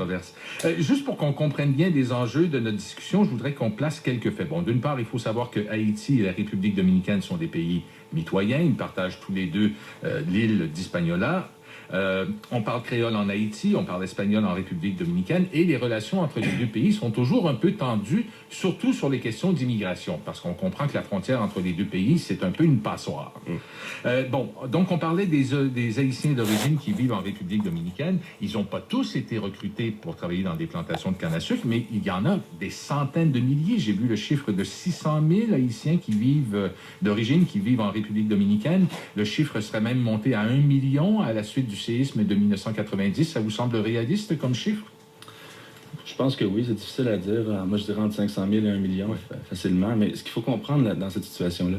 controverse. Juste pour qu'on comprenne bien les enjeux de notre discussion, je voudrais qu'on place quelques faits. Bon, d'une part, il faut savoir que Haïti et la République dominicaine sont des pays mitoyens. Ils partagent tous les deux l'île d'Hispaniola. On parle créole en Haïti, on parle espagnol en République dominicaine, et les relations entre les deux pays sont toujours un peu tendues, surtout sur les questions d'immigration, parce qu'on comprend que la frontière entre les deux pays, c'est un peu une passoire. Bon, donc on parlait des Haïtiens d'origine qui vivent en République dominicaine. Ils n'ont pas tous été recrutés pour travailler dans des plantations de canne à sucre, mais il y en a des centaines de milliers. J'ai vu le chiffre de 600 000 Haïtiens qui vivent d'origine, qui vivent en République dominicaine. Le chiffre serait même monté à 1 million à la suite du séisme de 1990. Ça vous semble réaliste comme chiffre? Je pense que oui, c'est difficile à dire. Moi, je dirais entre 500 000 et 1 million, facilement. Mais ce qu'il faut comprendre dans cette situation-là,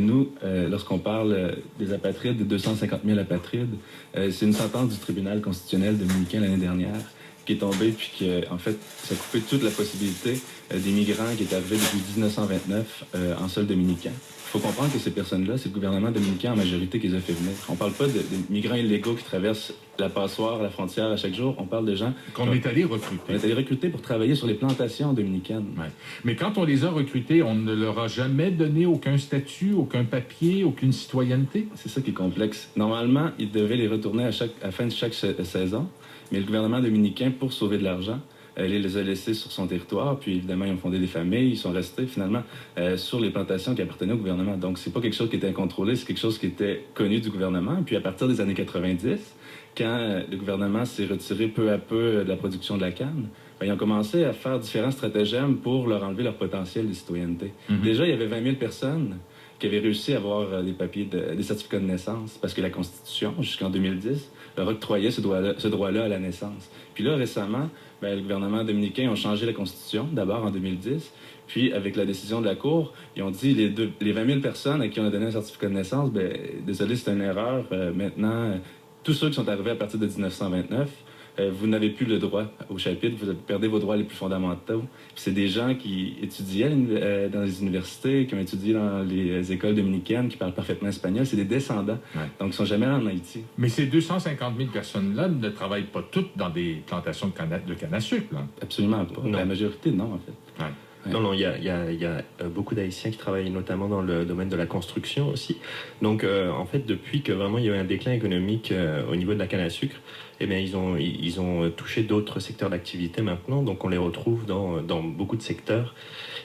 nous, lorsqu'on parle des apatrides, des 250 000 apatrides, c'est une sentence du tribunal constitutionnel dominicain l'année dernière qui est tombée, puis qui, en fait, ça a coupé toute la possibilité des migrants qui étaient arrivés depuis 1929 en sol dominicain. Il faut comprendre que ces personnes-là, c'est le gouvernement dominicain en majorité qui les a fait venir. On ne parle pas de migrants illégaux qui traversent la passoire, la frontière à chaque jour. On parle de gens qu'on est allé recruter. On est allé recruter pour travailler sur les plantations dominicaines. Ouais. Mais quand on les a recrutés, on ne leur a jamais donné aucun statut, aucun papier, aucune citoyenneté? C'est ça qui est complexe. Normalement, ils devaient les retourner à la fin de chaque saison, mais le gouvernement dominicain, pour sauver de l'argent, les a laissés sur son territoire, puis évidemment, ils ont fondé des familles, ils sont restés finalement sur les plantations qui appartenaient au gouvernement. Donc, c'est pas quelque chose qui était incontrôlé, c'est quelque chose qui était connu du gouvernement. Puis à partir des années 90, quand le gouvernement s'est retiré peu à peu de la production de la canne, ils ont commencé à faire différents stratagèmes pour leur enlever leur potentiel de citoyenneté. Déjà, il y avait 20 000 personnes qui avaient réussi à avoir des papiers, des certificats de naissance, parce que la Constitution, jusqu'en 2010, leur octroyait ce droit-là à la naissance. Puis là, récemment, le gouvernement dominicain a changé la Constitution, d'abord en 2010, puis avec la décision de la Cour, ils ont dit les 20 000 personnes à qui on a donné un certificat de naissance, désolé, c'est une erreur. Maintenant, tous ceux qui sont arrivés à partir de 1929, vous n'avez plus le droit au chapitre, vous perdez vos droits les plus fondamentaux. C'est des gens qui étudiaient dans les universités, qui ont étudié dans les écoles dominicaines, qui parlent parfaitement espagnol. C'est des descendants, donc ils ne sont jamais allés en Haïti. Mais ces 250 000 personnes-là ne travaillent pas toutes dans des plantations de canne à sucre, là? Absolument pas. Non. La majorité, non, en fait. Non, il y a beaucoup d'Haïtiens qui travaillent notamment dans le domaine de la construction aussi. Donc, en fait, depuis que vraiment il y a eu un déclin économique au niveau de la canne à sucre, eh bien, ils ont touché d'autres secteurs d'activité maintenant. Donc, on les retrouve dans beaucoup de secteurs.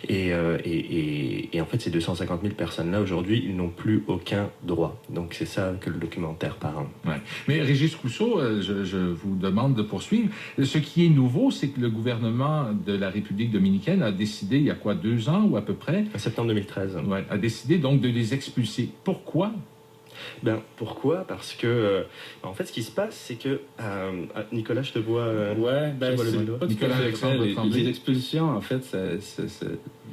Et en fait, ces 250 000 personnes-là, aujourd'hui, ils n'ont plus aucun droit. Donc, c'est ça que le documentaire parle. Ouais. Mais Régis Rousseau, je vous demande de poursuivre. Ce qui est nouveau, c'est que le gouvernement de la République dominicaine a décidé, il y a quoi, 2 ans ou à peu près? En septembre 2013. A décidé donc de les expulser. Pourquoi? Pourquoi? Parce que, en fait, ce qui se passe, c'est que... Nicolas, je te vois... Les expulsions, en fait,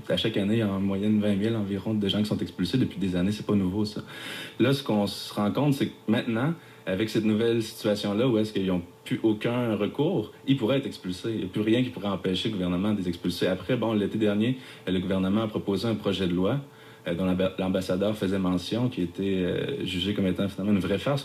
à chaque année, il y a en moyenne 20 000 environ de gens qui sont expulsés depuis des années. C'est pas nouveau, ça. Là, ce qu'on se rend compte, c'est que maintenant, avec cette nouvelle situation-là, où est-ce qu'ils n'ont plus aucun recours, ils pourraient être expulsés. Il n'y a plus rien qui pourrait empêcher le gouvernement de les expulser. Après, l'été dernier, le gouvernement a proposé un projet de loi dont l'ambassadeur faisait mention, qui était jugé comme étant finalement une vraie farce.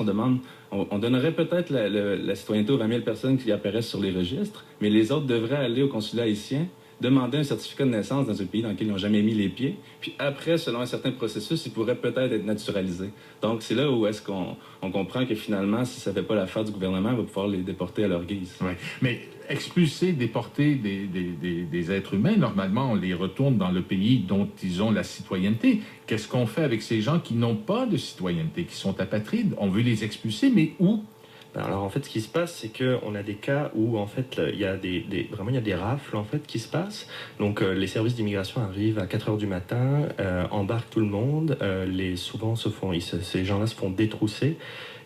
On donnerait peut-être la citoyenneté aux 20 000 personnes qui apparaissent sur les registres, mais les autres devraient aller au consulat haïtien, demander un certificat de naissance dans un pays dans lequel ils n'ont jamais mis les pieds, puis après, selon un certain processus, ils pourraient peut-être être naturalisés. Donc, c'est là où est-ce qu'on comprend que finalement, si ça ne fait pas l'affaire du gouvernement, on va pouvoir les déporter à leur guise. Ouais. Mais expulser, déporter des êtres humains, normalement, on les retourne dans le pays dont ils ont la citoyenneté. Qu'est-ce qu'on fait avec ces gens qui n'ont pas de citoyenneté, qui sont apatrides? On veut les expulser, mais où? Alors en fait, ce qui se passe, c'est qu'on a des cas où en fait il y a vraiment il y a des rafles en fait qui se passent. Donc les services d'immigration arrivent à 4 h du matin, embarquent tout le monde. Souvent ces gens-là se font détrousser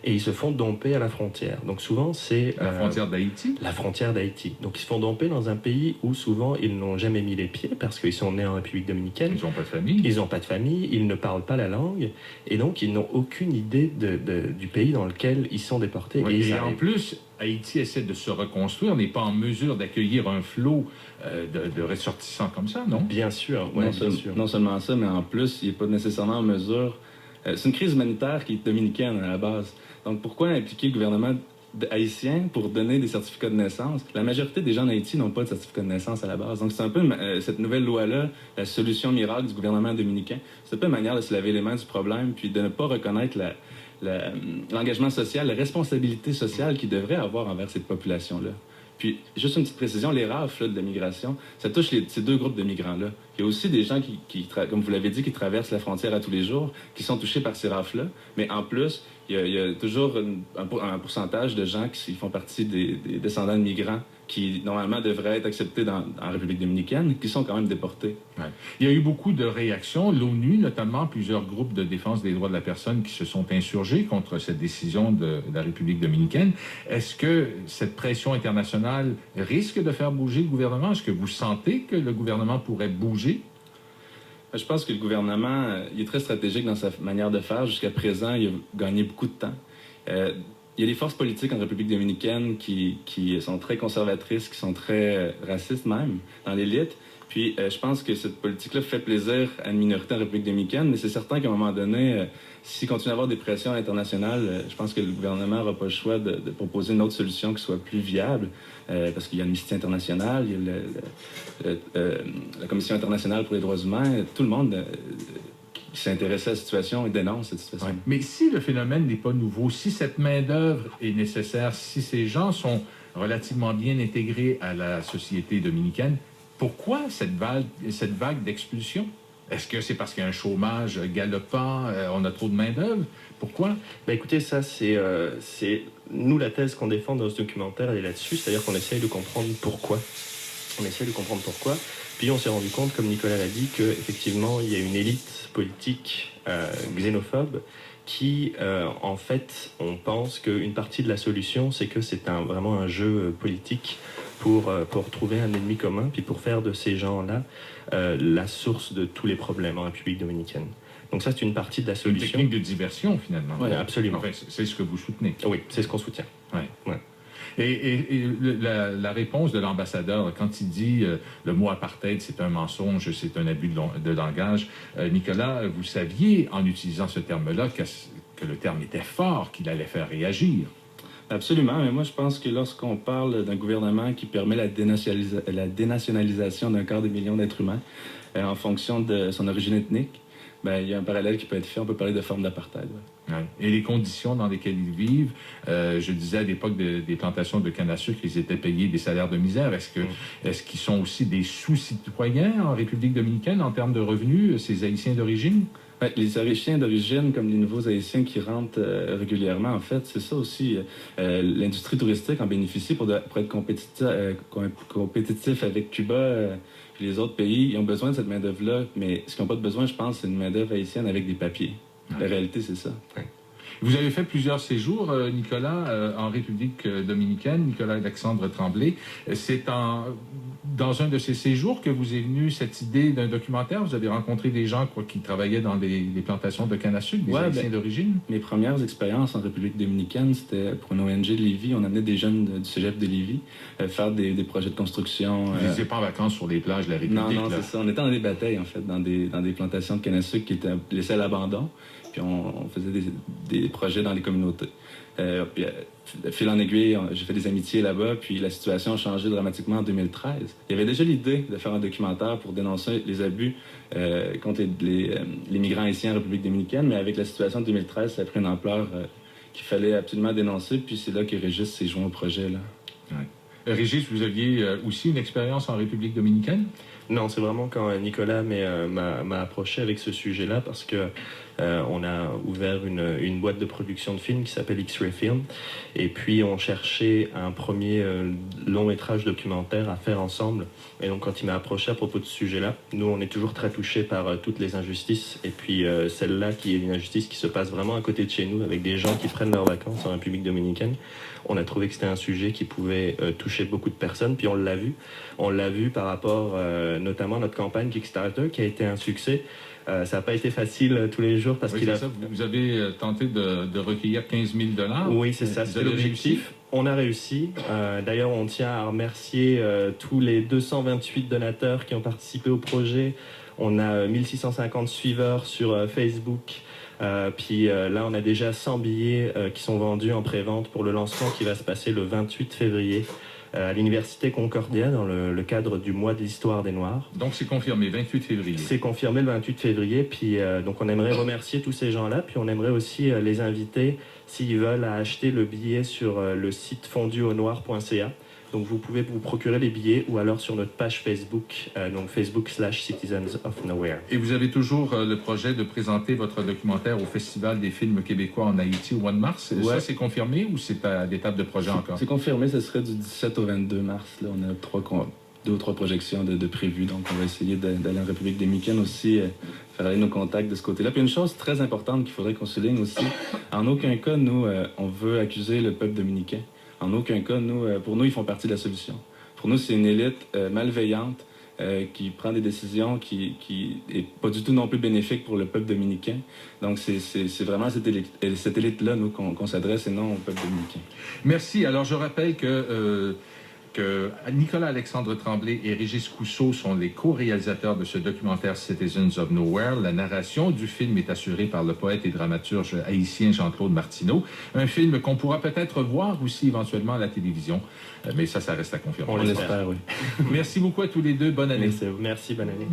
et ils se font domper à la frontière. Donc souvent c'est la frontière d'Haïti. La frontière d'Haïti. Donc ils se font domper dans un pays où souvent ils n'ont jamais mis les pieds parce qu'ils sont nés en République dominicaine. Ils n'ont pas de famille. Ils n'ont pas de famille, ils ne parlent pas la langue et donc ils n'ont aucune idée du pays dans lequel ils sont déportés. Oui, et en plus, Haïti essaie de se reconstruire, n'est pas en mesure d'accueillir un flot de ressortissants comme ça, non? Bien sûr, ouais, bien sûr. Non seulement ça, mais en plus, il n'est pas nécessairement en mesure... c'est une crise humanitaire qui est dominicaine à la base. Donc pourquoi impliquer le gouvernement haïtiens pour donner des certificats de naissance. La majorité des gens en Haïti n'ont pas de certificat de naissance à la base. Donc c'est un peu cette nouvelle loi-là, la solution miracle du gouvernement dominicain. C'est un peu une manière de se laver les mains du problème, puis de ne pas reconnaître l'engagement social, la responsabilité sociale qu'il devrait avoir envers cette population-là. Puis, juste une petite précision, les rafles là, de la migration, ça touche ces deux groupes de migrants-là. Il y a aussi des gens comme vous l'avez dit, qui traversent la frontière à tous les jours, qui sont touchés par ces rafles-là. Mais en plus, il y a toujours un pourcentage de gens qui font partie des descendants de migrants qui, normalement, devraient être acceptés en République dominicaine, qui sont quand même déportés. Ouais. Il y a eu beaucoup de réactions. L'ONU, notamment, plusieurs groupes de défense des droits de la personne qui se sont insurgés contre cette décision de la République dominicaine. Est-ce que cette pression internationale risque de faire bouger le gouvernement? Est-ce que vous sentez que le gouvernement pourrait bouger? Je pense que le gouvernement il est très stratégique dans sa manière de faire. Jusqu'à présent, il a gagné beaucoup de temps. Il y a des forces politiques en République dominicaine qui sont très conservatrices, qui sont très racistes même, dans l'élite. Puis je pense que cette politique-là fait plaisir à une minorité en République dominicaine, mais c'est certain qu'à un moment donné, s'il continue à avoir des pressions internationales, je pense que le gouvernement n'aura pas le choix de proposer une autre solution qui soit plus viable, parce qu'il y a Amnesty International, il y a la Commission internationale pour les droits humains, tout le monde qui s'intéresse à la situation et dénonce cette situation. Ouais. Mais si le phénomène n'est pas nouveau, si cette main-d'œuvre est nécessaire, si ces gens sont relativement bien intégrés à la société dominicaine, pourquoi cette vague d'expulsion? Est-ce que c'est parce qu'il y a un chômage galopant, on a trop de main-d'œuvre? Pourquoi? Ben écoutez, ça, c'est nous, la thèse qu'on défend dans ce documentaire, elle est là-dessus, c'est-à-dire qu'on essaye de comprendre pourquoi. On essaye de comprendre pourquoi. Puis on s'est rendu compte, comme Nicolas l'a dit, qu'effectivement, il y a une élite politique xénophobe qui, en fait, on pense qu'une partie de la solution, c'est que c'est vraiment un jeu politique pour trouver un ennemi commun, puis pour faire de ces gens-là la source de tous les problèmes en République dominicaine. Donc ça, c'est une partie de la solution. Une technique de diversion, finalement. Oui, absolument. Enfin, c'est ce que vous soutenez. Oui, c'est ce qu'on soutient. Ouais. Ouais. Et la réponse de l'ambassadeur, quand il dit le mot apartheid, c'est un mensonge, c'est un abus de langage, Nicolas, vous saviez, en utilisant ce terme-là, que le terme était fort, qu'il allait faire réagir. Absolument, mais moi je pense que lorsqu'on parle d'un gouvernement qui permet la dénationalisation d'un quart de million d'êtres humains en fonction de son origine ethnique, ben, il y a un parallèle qui peut être fait, on peut parler de forme d'apartheid. Ouais. Ouais. Et les conditions dans lesquelles ils vivent, je disais à l'époque des plantations de canne à sucre, ils étaient payés des salaires de misère. Est-ce qu'ils sont aussi des sous-citoyens en République dominicaine en termes de revenus, ces Haïtiens d'origine? Ouais, les Haïtiens d'origine, comme les nouveaux Haïtiens qui rentrent régulièrement, en fait, c'est ça aussi. L'industrie touristique en bénéficie pour être compétitif avec Cuba et les autres pays. Ils ont besoin de cette main-d'œuvre-là, mais ce qu'ils n'ont pas de besoin, je pense, c'est une main-d'œuvre haïtienne avec des papiers. Ouais. La réalité, c'est ça. Ouais. Vous avez fait plusieurs séjours, Nicolas, en République dominicaine, Nicolas Alexandre Tremblay. C'est dans un de ces séjours que vous est venue cette idée d'un documentaire. Vous avez rencontré des gens qui travaillaient dans les plantations de canne à sucre, des Haïtiens d'origine. Mes premières expériences en République dominicaine, c'était pour une ONG de Lévis. On amenait des jeunes du cégep de Lévis faire des projets de construction. Vous n'étiez pas en vacances sur les plages de la République? Non, c'est ça. On était dans des batailles, en fait, dans des plantations de canne à sucre qui étaient laissées à l'abandon. Puis on faisait des projets dans les communautés. Puis, fil en aiguille, j'ai fait des amitiés là-bas, puis la situation a changé dramatiquement en 2013. Il y avait déjà l'idée de faire un documentaire pour dénoncer les abus contre les migrants haïtiens en République dominicaine, mais avec la situation de 2013, ça a pris une ampleur qu'il fallait absolument dénoncer, puis c'est là que Régis s'est joint au projet. Là. Ouais. Régis, vous aviez aussi une expérience en République dominicaine? Non, c'est vraiment quand Nicolas m'a approché avec ce sujet-là, parce que on a ouvert une boîte de production de films qui s'appelle X-Ray Film, et puis on cherchait un premier long-métrage documentaire à faire ensemble. Et donc quand il m'a approché à propos de ce sujet-là, nous on est toujours très touchés par toutes les injustices, et puis celle-là qui est une injustice qui se passe vraiment à côté de chez nous, avec des gens qui prennent leurs vacances en République dominicaine. On a trouvé que c'était un sujet qui pouvait toucher beaucoup de personnes, puis on l'a vu. On l'a vu par rapport notamment à notre campagne Kickstarter qui a été un succès. Ça n'a pas été facile tous les jours parce qu'il a... Ça. Vous avez tenté de recueillir 15 000 $. Oui, c'est ça, c'était l'objectif. On a réussi. D'ailleurs, on tient à remercier tous les 228 donateurs qui ont participé au projet. On a 1650 suiveurs sur Facebook. Puis là, on a déjà 100 billets qui sont vendus en pré-vente pour le lancement qui va se passer le 28 février à l'Université Concordia dans le cadre du mois de l'histoire des Noirs. Donc c'est confirmé, 28 février. C'est confirmé le 28 février, puis donc on aimerait remercier tous ces gens-là, puis on aimerait aussi les inviter, s'ils veulent, à acheter le billet sur le site fonduaunoir.ca. Donc vous pouvez vous procurer les billets ou alors sur notre page Facebook, donc Facebook/Citizens of Nowhere. Et vous avez toujours le projet de présenter votre documentaire au Festival des films québécois en Haïti au mois de mars. Ouais. Ça, c'est confirmé ou c'est à l'étape de projet encore? C'est confirmé, ce serait du 17 au 22 mars. Là, on a 2 ou 3 projections de prévues, donc on va essayer d'aller en République dominicaine aussi, faire aller nos contacts de ce côté-là. Puis une chose très importante qu'il faudrait qu'on souligne aussi, en aucun cas, nous, on veut accuser le peuple dominicain. En aucun cas, pour nous, ils font partie de la solution. Pour nous, c'est une élite malveillante qui prend des décisions qui n'est pas du tout non plus bénéfique pour le peuple dominicain. Donc, c'est vraiment à cette élite-là, nous, qu'on s'adresse et non au peuple dominicain. Merci. Alors, je rappelle que Nicolas-Alexandre Tremblay et Régis Cousseau sont les co-réalisateurs de ce documentaire Citizens of Nowhere. La narration du film est assurée par le poète et dramaturge haïtien Jean-Claude Martineau. Un film qu'on pourra peut-être voir aussi éventuellement à la télévision, mais ça reste à confirmer. On l'espère, oui. Merci beaucoup à tous les deux. Bonne année. Merci, bonne année.